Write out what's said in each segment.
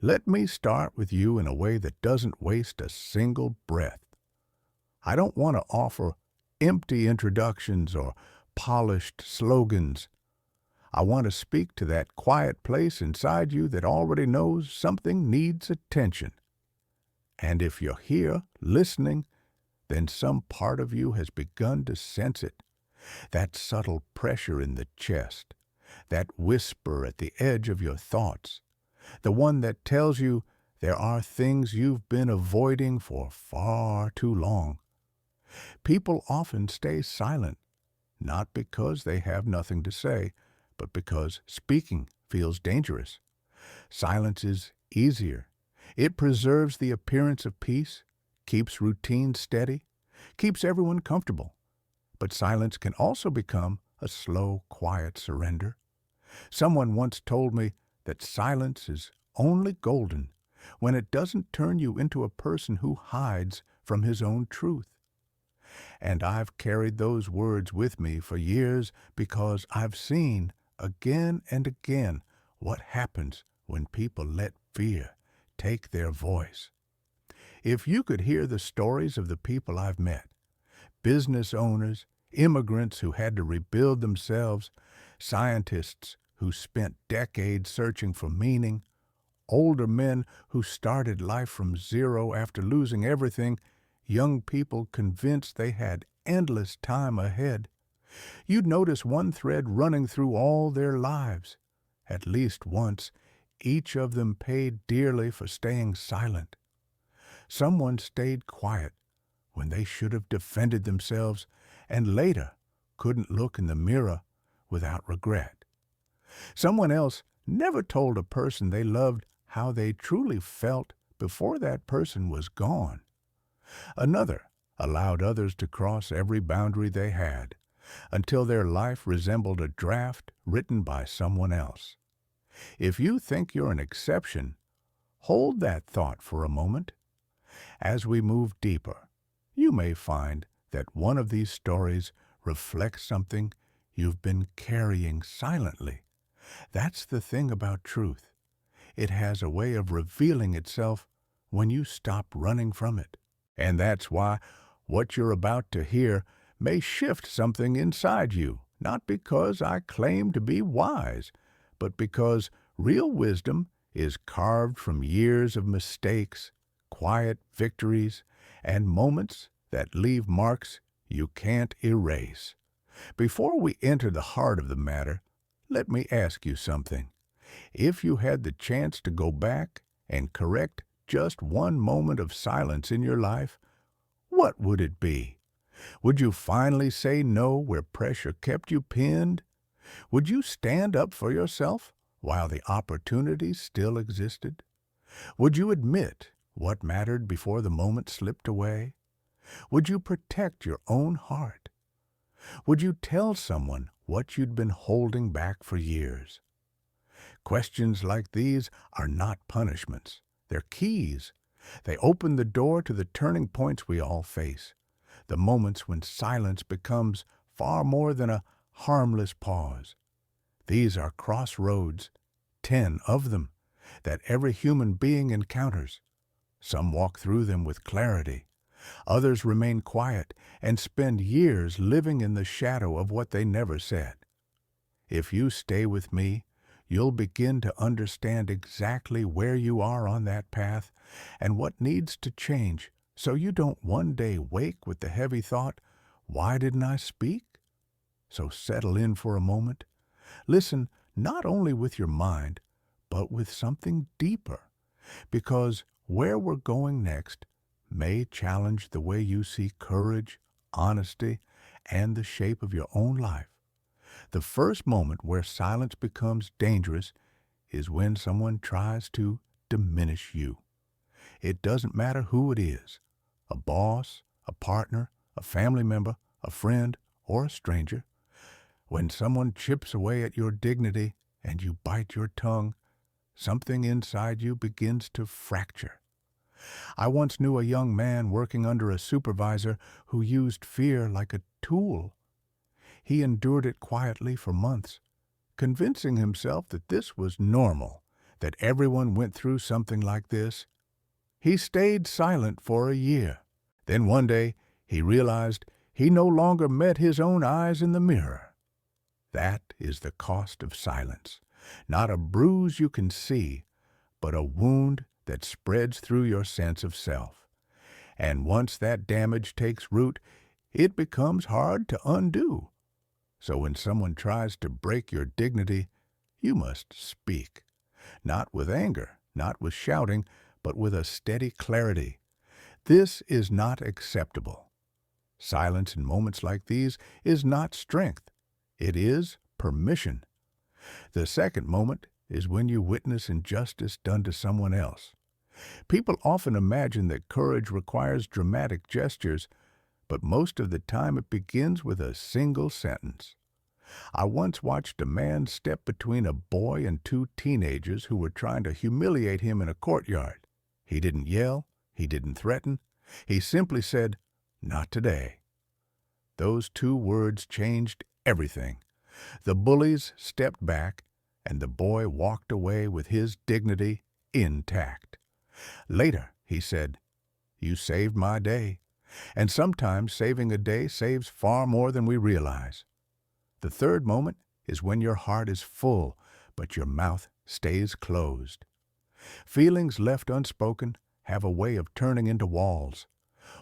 Let me start with you in a way that doesn't waste a single breath. I don't want to offer empty introductions or polished slogans. I want to speak to that quiet place inside you that already knows something needs attention. And if you're here, listening, then some part of you has begun to sense it. That subtle pressure in the chest, that whisper at the edge of your thoughts, the one that tells you there are things you've been avoiding for far too long. People often stay silent, not because they have nothing to say, but because speaking feels dangerous. Silence is easier. It preserves the appearance of peace, keeps routine steady, keeps everyone comfortable. But silence can also become a slow, quiet surrender. Someone once told me that silence is only golden when it doesn't turn you into a person who hides from his own truth. And I've carried those words with me for years because I've seen again and again what happens when people let fear take their voice. If you could hear the stories of the people I've met, business owners, immigrants who had to rebuild themselves, scientists who spent decades searching for meaning, older men who started life from zero after losing everything, young people convinced they had endless time ahead, you'd notice one thread running through all their lives. At least once, each of them paid dearly for staying silent. Someone stayed quiet when they should have defended themselves and later couldn't look in the mirror without regret. Someone else never told a person they loved how they truly felt before that person was gone. Another allowed others to cross every boundary they had until their life resembled a draft written by someone else. If you think you're an exception, hold that thought for a moment. As we move deeper, you may find that one of these stories reflects something you've been carrying silently. That's the thing about truth. It has a way of revealing itself when you stop running from it. And that's why what you're about to hear may shift something inside you, not because I claim to be wise, but because real wisdom is carved from years of mistakes, quiet victories, and moments that leave marks you can't erase. Before we enter the heart of the matter, let me ask you something. If you had the chance to go back and correct just one moment of silence in your life, what would it be? Would you finally say no where pressure kept you pinned? Would you stand up for yourself while the opportunity still existed? Would you admit what mattered before the moment slipped away? Would you protect your own heart? Would you tell someone what you'd been holding back for years? Questions like these are not punishments. They're keys. They open the door to the turning points we all face, the moments when silence becomes far more than a harmless pause. These are crossroads, 10 of them, that every human being encounters. Some walk through them with clarity. Others remain quiet and spend years living in the shadow of what they never said. If you stay with me, you'll begin to understand exactly where you are on that path and what needs to change so you don't one day wake with the heavy thought, "Why didn't I speak?" So settle in for a moment. Listen not only with your mind, but with something deeper, because where we're going next may challenge the way you see courage, honesty, and the shape of your own life. The first moment where silence becomes dangerous is when someone tries to diminish you. It doesn't matter who it is, a boss, a partner, a family member, a friend, or a stranger. When someone chips away at your dignity and you bite your tongue, something inside you begins to fracture. I once knew a young man working under a supervisor who used fear like a tool. He endured it quietly for months, convincing himself that this was normal, that everyone went through something like this. He stayed silent for a year. Then one day, he realized he no longer met his own eyes in the mirror. That is the cost of silence. Not a bruise you can see, but a wound that spreads through your sense of self. And once that damage takes root, it becomes hard to undo. So when someone tries to break your dignity, you must speak. Not with anger, not with shouting, but with a steady clarity. This is not acceptable. Silence in moments like these is not strength. It is permission. The second moment is when you witness injustice done to someone else. People often imagine that courage requires dramatic gestures, but most of the time it begins with a single sentence. I once watched a man step between a boy and two teenagers who were trying to humiliate him in a courtyard. He didn't yell, he didn't threaten, he simply said, "Not today." Those two words changed everything. The bullies stepped back, and the boy walked away with his dignity intact. Later, he said, "You saved my day." And sometimes saving a day saves far more than we realize. The third moment is when your heart is full, but your mouth stays closed. Feelings left unspoken have a way of turning into walls.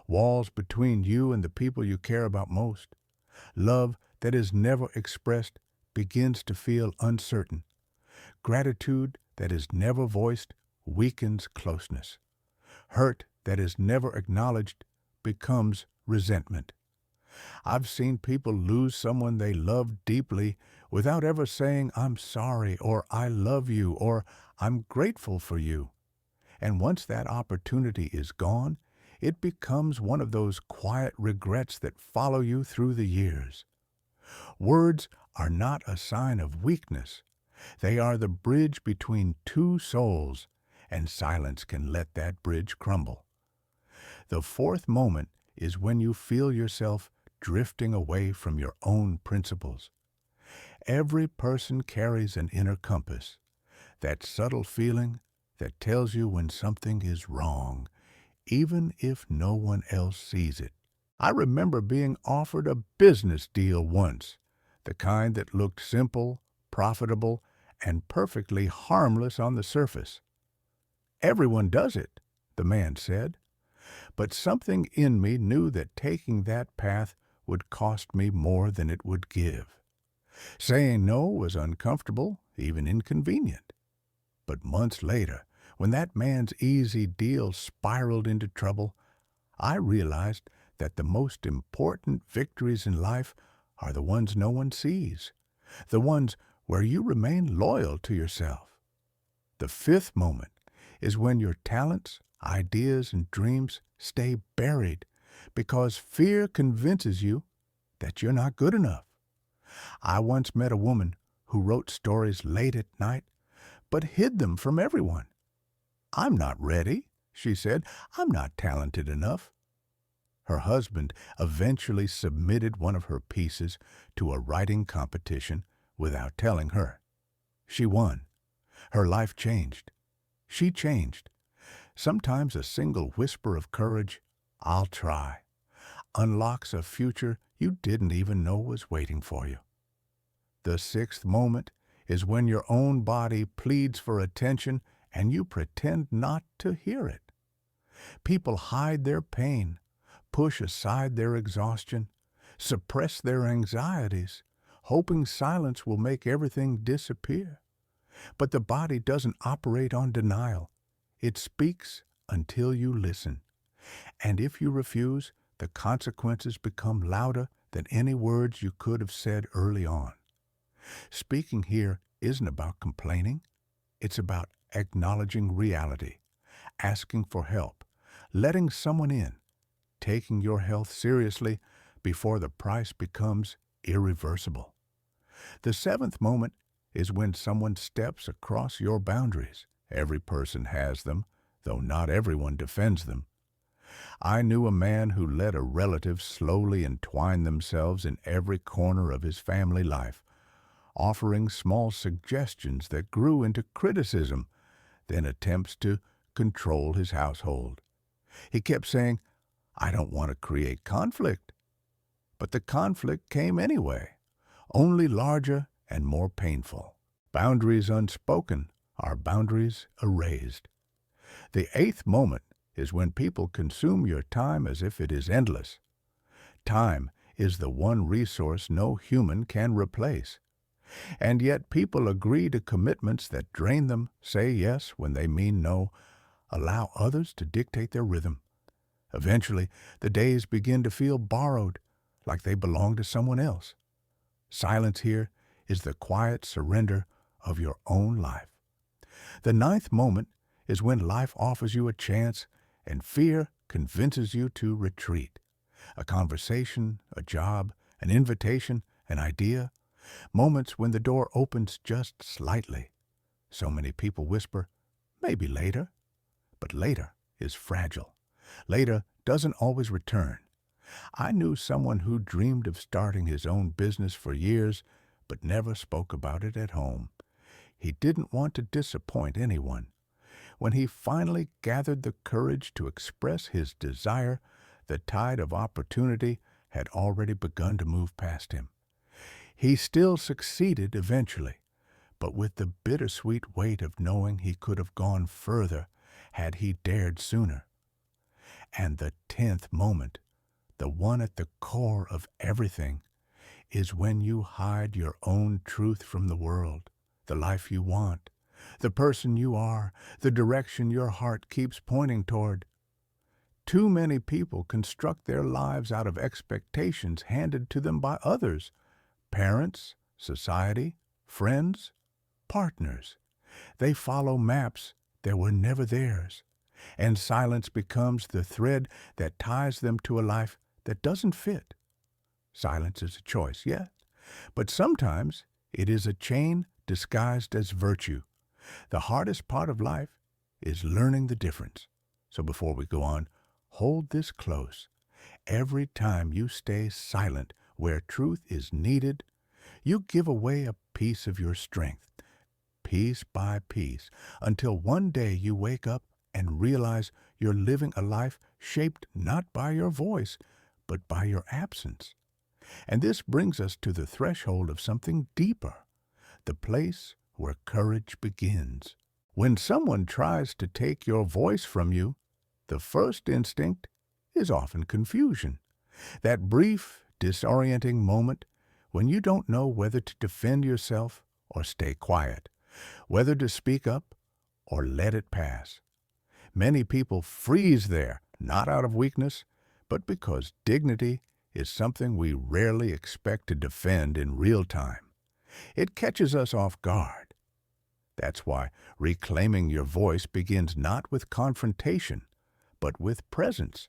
Walls between you and the people you care about most. Love that is never expressed begins to feel uncertain. Gratitude that is never voiced weakens closeness. Hurt that is never acknowledged becomes resentment. I've seen people lose someone they loved deeply without ever saying, "I'm sorry," or "I love you," or "I'm grateful for you." And once that opportunity is gone, it becomes one of those quiet regrets that follow you through the years. Words are not a sign of weakness. They are the bridge between two souls, and silence can let that bridge crumble. The fourth moment is when you feel yourself drifting away from your own principles. Every person carries an inner compass, that subtle feeling that tells you when something is wrong, even if no one else sees it. I remember being offered a business deal once, the kind that looked simple, profitable, and perfectly harmless on the surface. "Everyone does it," the man said. But something in me knew that taking that path would cost me more than it would give. Saying no was uncomfortable, even inconvenient. But months later, when that man's easy deal spiraled into trouble, I realized that the most important victories in life are the ones no one sees, the ones where you remain loyal to yourself. The fifth moment is when your talents, ideas, and dreams stay buried because fear convinces you that you're not good enough. I once met a woman who wrote stories late at night, but hid them from everyone. "I'm not ready," she said. "I'm not talented enough." Her husband eventually submitted one of her pieces to a writing competition without telling her. She won. Her life changed. She changed. Sometimes a single whisper of courage, "I'll try," unlocks a future you didn't even know was waiting for you. The sixth moment is when your own body pleads for attention and you pretend not to hear it. People hide their pain, push aside their exhaustion, suppress their anxieties, hoping silence will make everything disappear. But the body doesn't operate on denial. It speaks until you listen. And if you refuse, the consequences become louder than any words you could have said early on. Speaking here isn't about complaining. It's about acknowledging reality, asking for help, letting someone in, taking your health seriously before the price becomes irreversible. The seventh moment is when someone steps across your boundaries. Every person has them, though not everyone defends them. I knew a man who let a relative slowly entwine themselves in every corner of his family life, offering small suggestions that grew into criticism then attempts to control his household. He kept saying, I don't want to create conflict. But the conflict came anyway, only larger and more painful. Boundaries unspoken are boundaries erased. The eighth moment is when people consume your time as if it is endless. Time is the one resource no human can replace. And yet people agree to commitments that drain them, say yes when they mean no, allow others to dictate their rhythm. Eventually, the days begin to feel borrowed, like they belong to someone else. Silence here is the quiet surrender of your own life. The ninth moment is when life offers you a chance and fear convinces you to retreat. A conversation, a job, an invitation, an idea, moments when the door opens just slightly. So many people whisper, maybe later. But later is fragile. Later doesn't always return. I knew someone who dreamed of starting his own business for years, but never spoke about it at home. He didn't want to disappoint anyone. When he finally gathered the courage to express his desire, the tide of opportunity had already begun to move past him. He still succeeded eventually, but with the bittersweet weight of knowing he could have gone further had he dared sooner. And the 10th moment, the one at the core of everything, is when you hide your own truth from the world, the life you want, the person you are, the direction your heart keeps pointing toward. Too many people construct their lives out of expectations handed to them by others, parents, society, friends, partners. They follow maps that were never theirs, and silence becomes the thread that ties them to a life that doesn't fit. Silence is a choice, yes, but sometimes it is a chain disguised as virtue. The hardest part of life is learning the difference. So before we go on, hold this close. Every time you stay silent where truth is needed, you give away a piece of your strength, piece by piece, until one day you wake up and realize you're living a life shaped not by your voice, but by your absence. And this brings us to the threshold of something deeper, the place where courage begins. When someone tries to take your voice from you, the first instinct is often confusion. That brief, disorienting moment when you don't know whether to defend yourself or stay quiet, whether to speak up or let it pass. Many people freeze there, not out of weakness, but because dignity is something we rarely expect to defend in real time. It catches us off guard. That's why reclaiming your voice begins not with confrontation, but with presence,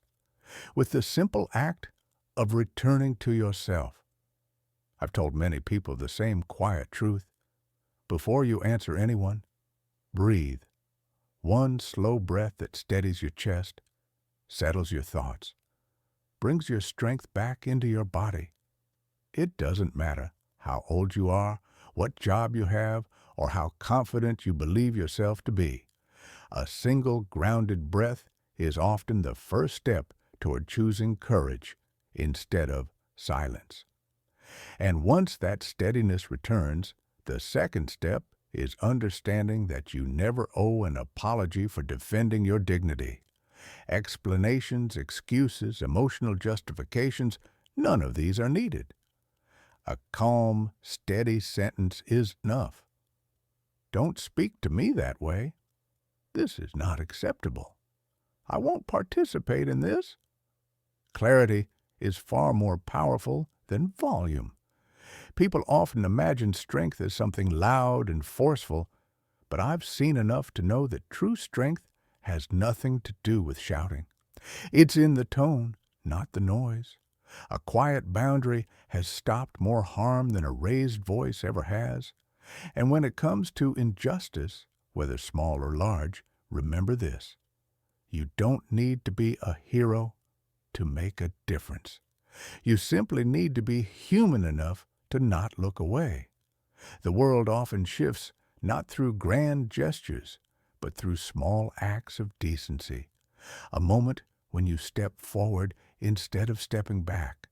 with the simple act of returning to yourself. I've told many people the same quiet truth. Before you answer anyone, breathe. One slow breath that steadies your chest, settles your thoughts, brings your strength back into your body. It doesn't matter how old you are, what job you have, or how confident you believe yourself to be. A single grounded breath is often the first step toward choosing courage instead of silence. And once that steadiness returns, the second step is understanding that you never owe an apology for defending your dignity. Explanations, excuses, emotional justifications, none of these are needed. A calm, steady sentence is enough. Don't speak to me that way. This is not acceptable. I won't participate in this. Clarity is far more powerful than volume. People often imagine strength as something loud and forceful, but I've seen enough to know that true strength has nothing to do with shouting. It's in the tone, not the noise. A quiet boundary has stopped more harm than a raised voice ever has. And when it comes to injustice, whether small or large, remember this. You don't need to be a hero to make a difference. You simply need to be human enough to not look away. The world often shifts not through grand gestures, but through small acts of decency. A moment when you step forward instead of stepping back.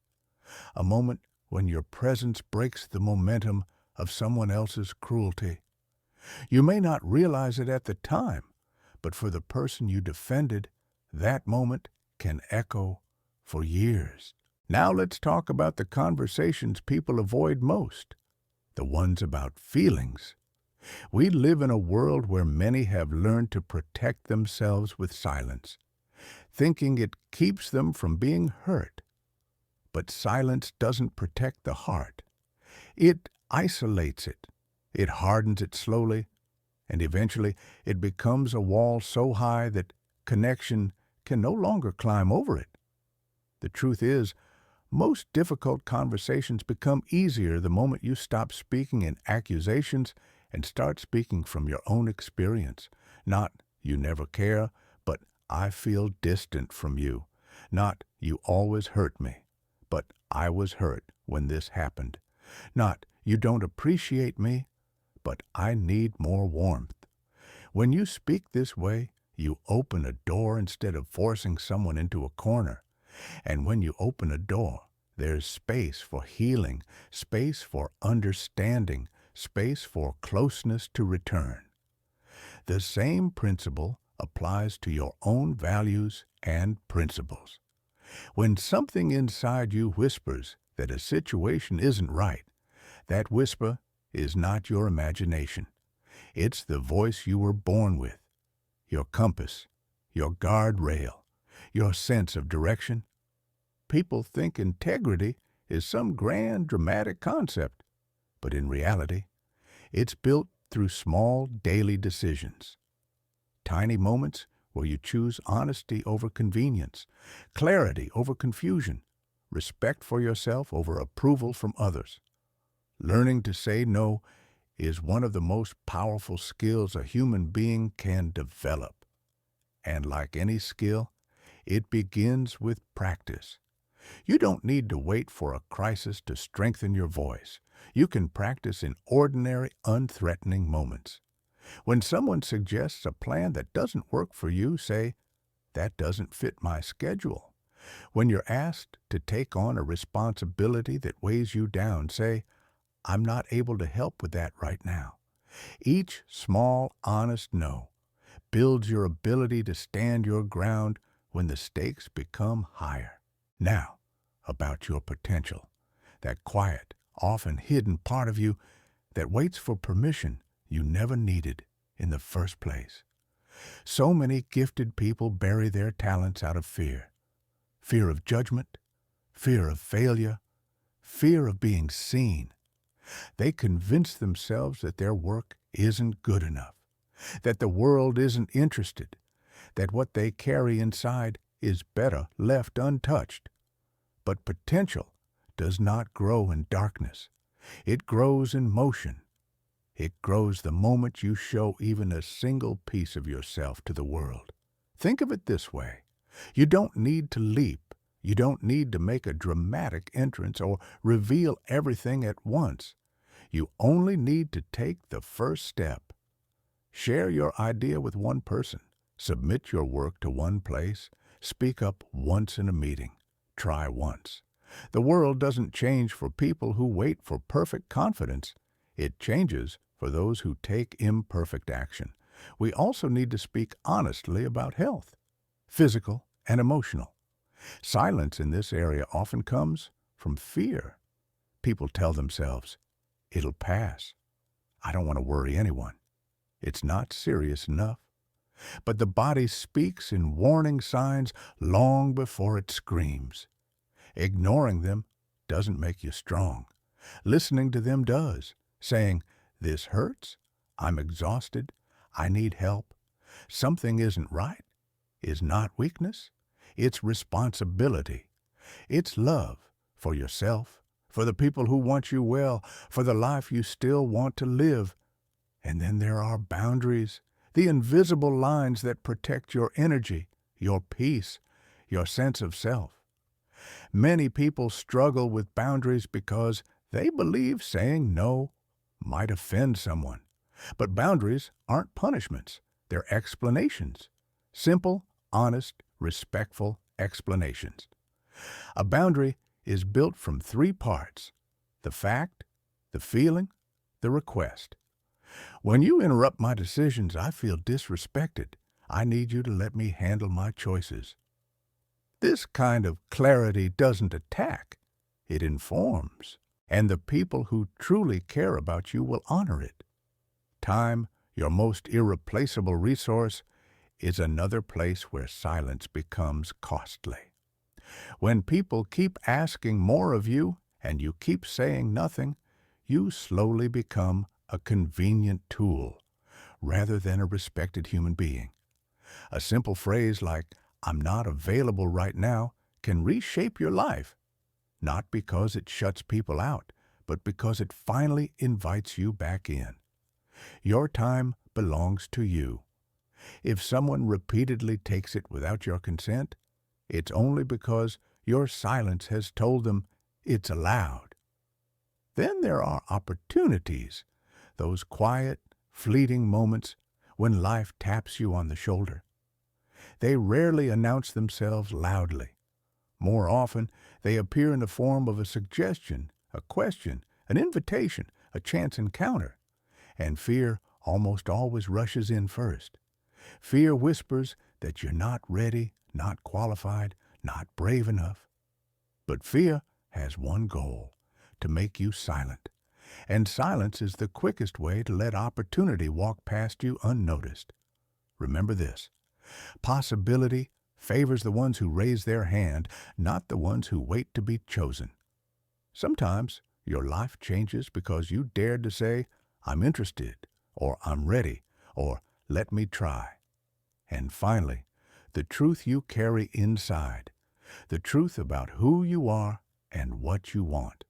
A moment when your presence breaks the momentum of someone else's cruelty. You may not realize it at the time, but for the person you defended, that moment can echo for years. Now let's talk about the conversations people avoid most, the ones about feelings. We live in a world where many have learned to protect themselves with silence, thinking it keeps them from being hurt. But silence doesn't protect the heart. It isolates it. It hardens it slowly, and eventually it becomes a wall so high that connection can no longer climb over it. The truth is, most difficult conversations become easier the moment you stop speaking in accusations and start speaking from your own experience. Not, "You never care," but "I feel distant from you." Not, "You always hurt me," but "I was hurt when this happened." Not, "You don't appreciate me," but "I need more warmth." When you speak this way, you open a door instead of forcing someone into a corner. And when you open a door, there's space for healing, space for understanding, space for closeness to return. The same principle applies to your own values and principles. When something inside you whispers that a situation isn't right, that whisper is not your imagination. It's the voice you were born with, your compass, your guardrail, your sense of direction. People think integrity is some grand, dramatic concept, but in reality, it's built through small daily decisions. Tiny moments where you choose honesty over convenience, clarity over confusion, respect for yourself over approval from others. Learning to say no is one of the most powerful skills a human being can develop. And like any skill, it begins with practice. You don't need to wait for a crisis to strengthen your voice. You can practice in ordinary, unthreatening moments. When someone suggests a plan that doesn't work for you, say, "That doesn't fit my schedule." When you're asked to take on a responsibility that weighs you down, say, "I'm not able to help with that right now." Each small, honest no builds your ability to stand your ground when the stakes become higher. Now, about your potential, that quiet, often hidden part of you that waits for permission you never needed in the first place. So many gifted people bury their talents out of fear. Fear of judgment, fear of failure, fear of being seen. They convince themselves that their work isn't good enough, that the world isn't interested, that what they carry inside is better left untouched. But potential does not grow in darkness. It grows in motion. It grows the moment you show even a single piece of yourself to the world. Think of it this way. You don't need to leap. You don't need to make a dramatic entrance or reveal everything at once. You only need to take the first step. Share your idea with one person. Submit your work to one place. Speak up once in a meeting. Try once. The world doesn't change for people who wait for perfect confidence. It changes for those who take imperfect action. We also need to speak honestly about health, physical and emotional. Silence in this area often comes from fear. People tell themselves, "It'll pass. I don't want to worry anyone. It's not serious enough." But the body speaks in warning signs long before it screams. Ignoring them doesn't make you strong. Listening to them does, saying, "This hurts, I'm exhausted, I need help, something isn't right," is not weakness. It's responsibility. It's love for yourself, for the people who want you well, for the life you still want to live. And then there are boundaries, the invisible lines that protect your energy, your peace, your sense of self. Many people struggle with boundaries because they believe saying no might offend someone. But boundaries aren't punishments. They're explanations. Simple, honest, respectful explanations. A boundary is built from three parts: the fact, the feeling, the request. When you interrupt my decisions, I feel disrespected. I need you to let me handle my choices. This kind of clarity doesn't attack, it informs. And the people who truly care about you will honor it. Time, your most irreplaceable resource, is another place where silence becomes costly. When people keep asking more of you and you keep saying nothing, you slowly become a convenient tool rather than a respected human being. A simple phrase like, "I'm not available right now," can reshape your life, not because it shuts people out, but because it finally invites you back in. Your time belongs to you. If someone repeatedly takes it without your consent, it's only because your silence has told them it's allowed. Then there are opportunities, those quiet, fleeting moments when life taps you on the shoulder. They rarely announce themselves loudly. More often, they appear in the form of a suggestion, a question, an invitation, a chance encounter. And fear almost always rushes in first. Fear whispers that you're not ready, not qualified, not brave enough. But fear has one goal: to make you silent. And silence is the quickest way to let opportunity walk past you unnoticed. Remember this: possibility favors the ones who raise their hand, not the ones who wait to be chosen. Sometimes your life changes because you dared to say, "I'm interested," or "I'm ready," or "let me try." And finally, the truth you carry inside, the truth about who you are and what you want.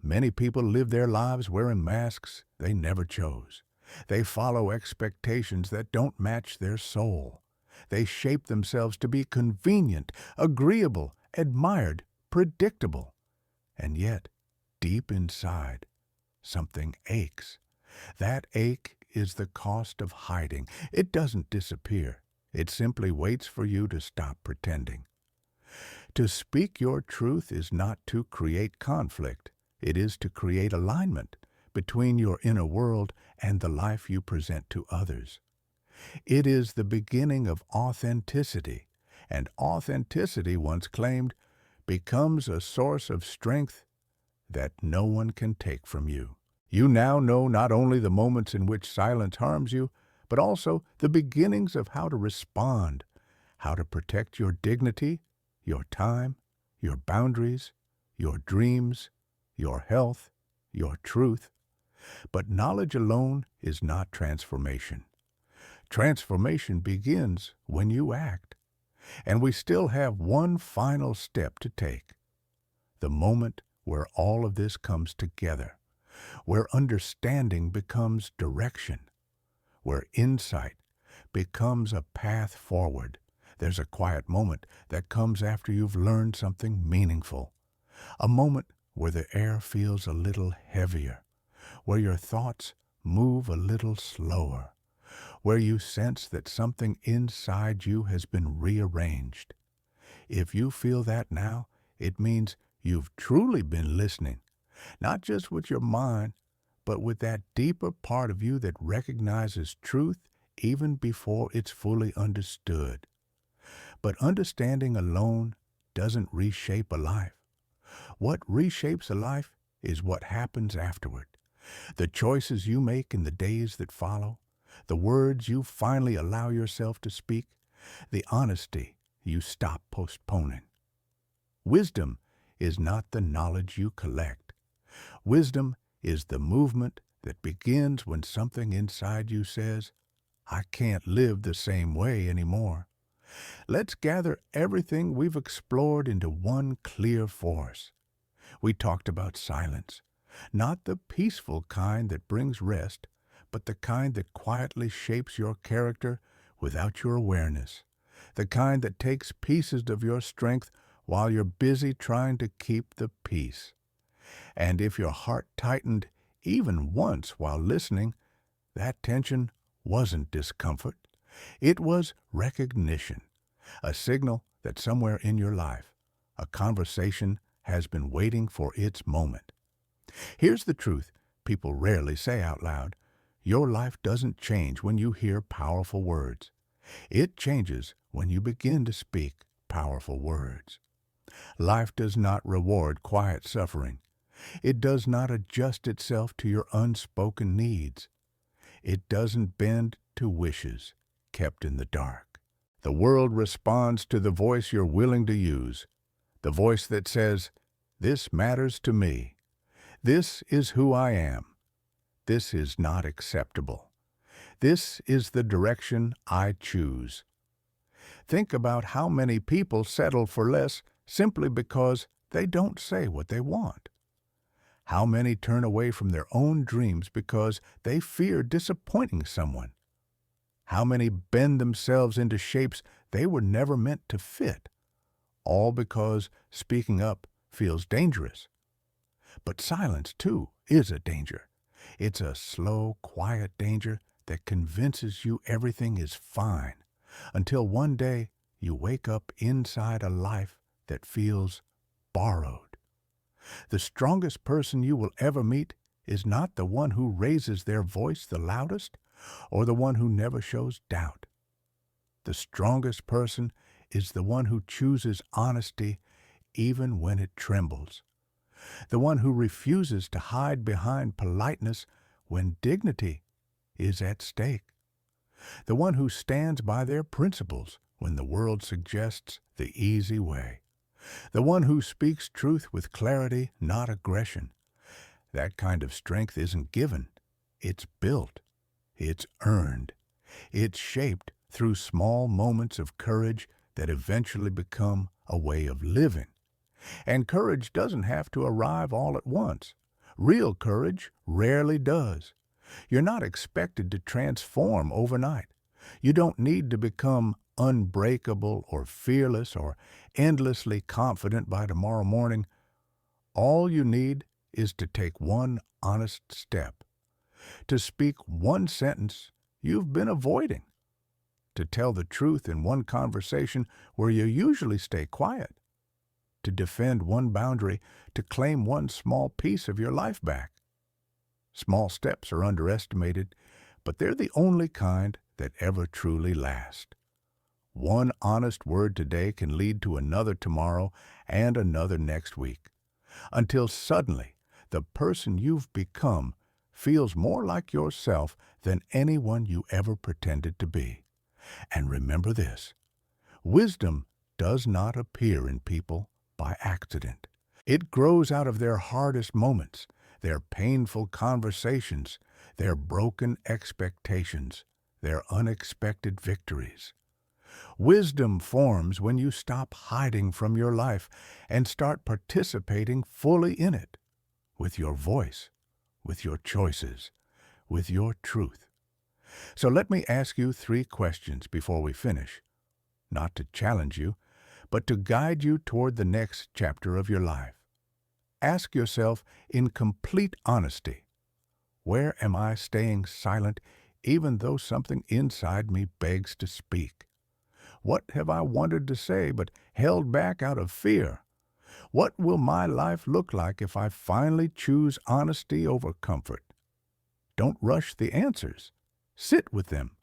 Many people live their lives wearing masks they never chose. They follow expectations that don't match their soul. They shape themselves to be convenient, agreeable, admired, predictable. And yet, deep inside, something aches. That ache is the cost of hiding. It doesn't disappear. It simply waits for you to stop pretending. To speak your truth is not to create conflict. It is to create alignment between your inner world and the life you present to others. It is the beginning of authenticity, and authenticity, once claimed, becomes a source of strength that no one can take from you. You now know not only the moments in which silence harms you, but also the beginnings of how to respond, how to protect your dignity, your time, your boundaries, your dreams, your health, your truth. But knowledge alone is not transformation. Transformation begins when you act. And we still have one final step to take: the moment where all of this comes together, where understanding becomes direction, where insight becomes a path forward. There's a quiet moment that comes after you've learned something meaningful, a moment where the air feels a little heavier, where your thoughts move a little slower, where you sense that something inside you has been rearranged. If you feel that now, it means you've truly been listening, not just with your mind, but with that deeper part of you that recognizes truth even before it's fully understood. But understanding alone doesn't reshape a life. What reshapes a life is what happens afterward. The choices you make in the days that follow, the words you finally allow yourself to speak, the honesty you stop postponing. Wisdom is not the knowledge you collect. Wisdom is the movement that begins when something inside you says, "I can't live the same way anymore." Let's gather everything we've explored into one clear force. We talked about silence, not the peaceful kind that brings rest, but the kind that quietly shapes your character without your awareness, the kind that takes pieces of your strength while you're busy trying to keep the peace. And if your heart tightened even once while listening, that tension wasn't discomfort. It was recognition, a signal that somewhere in your life, a conversation has been waiting for its moment. Here's the truth people rarely say out loud. Your life doesn't change when you hear powerful words. It changes when you begin to speak powerful words. Life does not reward quiet suffering. It does not adjust itself to your unspoken needs. It doesn't bend to wishes kept in the dark. The world responds to the voice you're willing to use, the voice that says, "This matters to me. This is who I am. This is not acceptable. This is the direction I choose." Think about how many people settle for less simply because they don't say what they want. How many turn away from their own dreams because they fear disappointing someone? How many bend themselves into shapes they were never meant to fit, all because speaking up feels dangerous? But silence, too, is a danger. It's a slow, quiet danger that convinces you everything is fine, until one day you wake up inside a life that feels borrowed. The strongest person you will ever meet is not the one who raises their voice the loudest or the one who never shows doubt. The strongest person is the one who chooses honesty even when it trembles, the one who refuses to hide behind politeness when dignity is at stake, the one who stands by their principles when the world suggests the easy way, the one who speaks truth with clarity, not aggression. That kind of strength isn't given. It's built. It's earned. It's shaped through small moments of courage that eventually become a way of living. And courage doesn't have to arrive all at once. Real courage rarely does. You're not expected to transform overnight. You don't need to become unbreakable or fearless or endlessly confident by tomorrow morning. All you need is to take one honest step, to speak one sentence you've been avoiding, to tell the truth in one conversation where you usually stay quiet, to defend one boundary, to claim one small piece of your life back. Small steps are underestimated, but they're the only kind that ever truly last. One honest word today can lead to another tomorrow and another next week, until suddenly the person you've become feels more like yourself than anyone you ever pretended to be. And remember this, wisdom does not appear in people by accident. It grows out of their hardest moments, their painful conversations, their broken expectations, their unexpected victories. Wisdom forms when you stop hiding from your life and start participating fully in it, with your voice, with your choices, with your truth. So let me ask you 3 questions before we finish, not to challenge you, but to guide you toward the next chapter of your life. Ask yourself in complete honesty, where am I staying silent even though something inside me begs to speak? What have I wanted to say but held back out of fear? What will my life look like if I finally choose honesty over comfort? Don't rush the answers. Sit with them.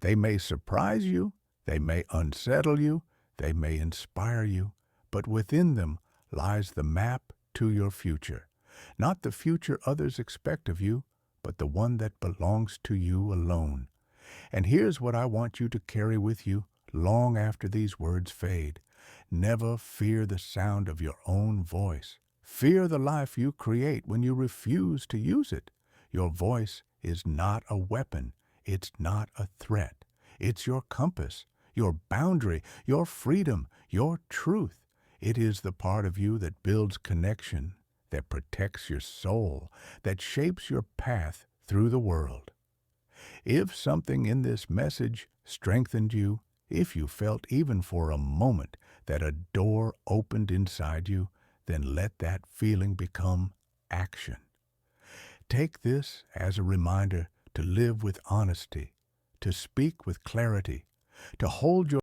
They may surprise you, they may unsettle you, they may inspire you, but within them lies the map to your future. Not the future others expect of you, but the one that belongs to you alone. And here's what I want you to carry with you long after these words fade. Never fear the sound of your own voice. Fear the life you create when you refuse to use it. Your voice is not a weapon. It's not a threat. It's your compass, your boundary, your freedom, your truth. It is the part of you that builds connection, that protects your soul, that shapes your path through the world. If something in this message strengthened you, if you felt even for a moment that a door opened inside you, then let that feeling become action. Take this as a reminder to live with honesty, to speak with clarity, to hold your